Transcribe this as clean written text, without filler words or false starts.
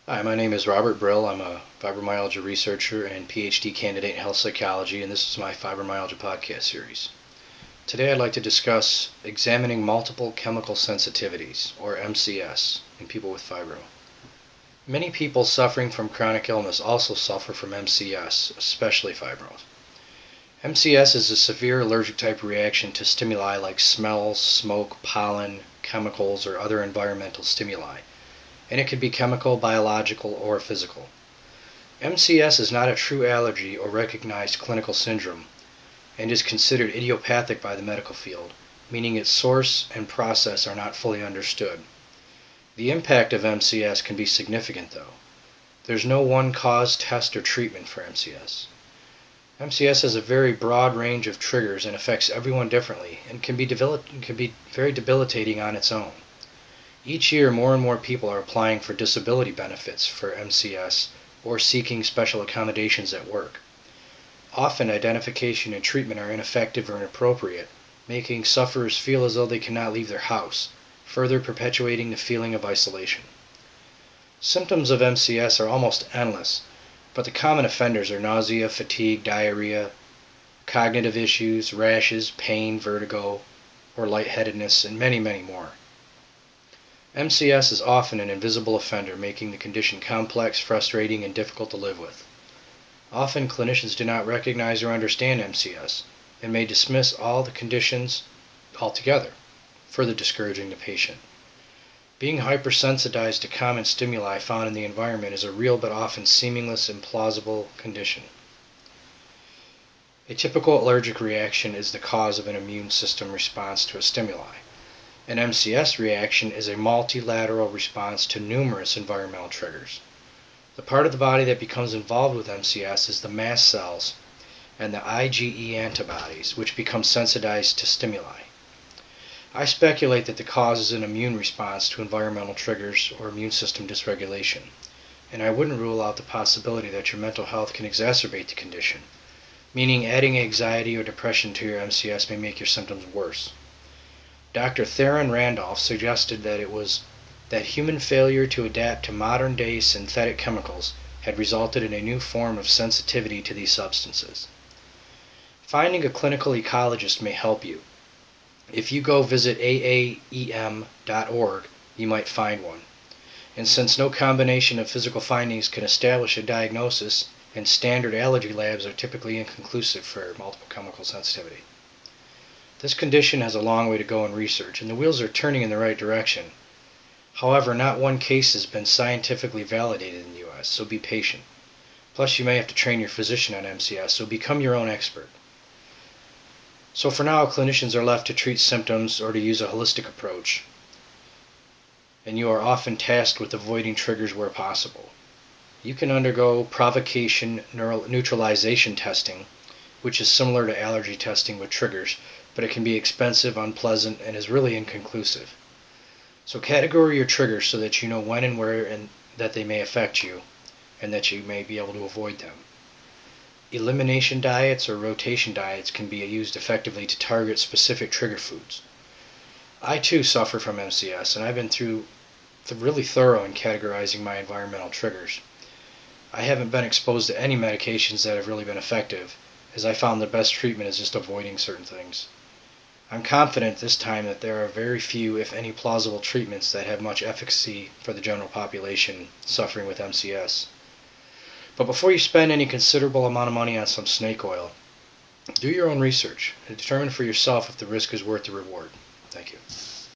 Hi, my name is Robert Brill. I'm a fibromyalgia researcher and PhD candidate in health psychology, and this is my Fibromyalgia podcast series. Today I'd like to discuss examining multiple chemical sensitivities, or MCS, in people with fibro. Many people suffering from chronic illness also suffer from MCS, especially fibro. MCS is a severe allergic type reaction to stimuli like smells, smoke, pollen, chemicals, or other environmental stimuli. And it could be chemical, biological, or physical. MCS is not a true allergy or recognized clinical syndrome and is considered idiopathic by the medical field, meaning its source and process are not fully understood. The impact of MCS can be significant, though. There's no one cause, test, or treatment for MCS. MCS has a very broad range of triggers and affects everyone differently and can be very debilitating on its own. Each year, more and more people are applying for disability benefits for MCS or seeking special accommodations at work. Often, identification and treatment are ineffective or inappropriate, making sufferers feel as though they cannot leave their house, further perpetuating the feeling of isolation. Symptoms of MCS are almost endless, but the common offenders are nausea, fatigue, diarrhea, cognitive issues, rashes, pain, vertigo, or lightheadedness, and many, many more. MCS is often an invisible offender, making the condition complex, frustrating, and difficult to live with. Often clinicians do not recognize or understand MCS and may dismiss all the conditions altogether, further discouraging the patient. Being hypersensitized to common stimuli found in the environment is a real but often seamless and plausible condition. A typical allergic reaction is the cause of an immune system response to a stimuli. An MCS reaction is a multilateral response to numerous environmental triggers. The part of the body that becomes involved with MCS is the mast cells and the IgE antibodies, which become sensitized to stimuli. I speculate that the cause is an immune response to environmental triggers or immune system dysregulation, and I wouldn't rule out the possibility that your mental health can exacerbate the condition, meaning adding anxiety or depression to your MCS may make your symptoms worse. Dr. Theron Randolph suggested that it was that human failure to adapt to modern-day synthetic chemicals had resulted in a new form of sensitivity to these substances. Finding a clinical ecologist may help you. If you go visit aaem.org, you might find one. And since no combination of physical findings can establish a diagnosis, and standard allergy labs are typically inconclusive for multiple chemical sensitivity. This condition has a long way to go in research, and the wheels are turning in the right direction. However, not one case has been scientifically validated in the U.S., so be patient. Plus, you may have to train your physician on MCS, so become your own expert. So for now, clinicians are left to treat symptoms or to use a holistic approach, and you are often tasked with avoiding triggers where possible. You can undergo provocation neutralization testing, which is similar to allergy testing with triggers, but it can be expensive, unpleasant, and is really inconclusive. So categorize your triggers so that you know when and where and that they may affect you, and that you may be able to avoid them. Elimination diets or rotation diets can be used effectively to target specific trigger foods. I too suffer from MCS, and I've been really thorough in categorizing my environmental triggers. I haven't been exposed to any medications that have really been effective, as I found the best treatment is just avoiding certain things. I'm confident this time that there are very few, if any, plausible treatments that have much efficacy for the general population suffering with MCS. But before you spend any considerable amount of money on some snake oil, do your own research and determine for yourself if the risk is worth the reward. Thank you.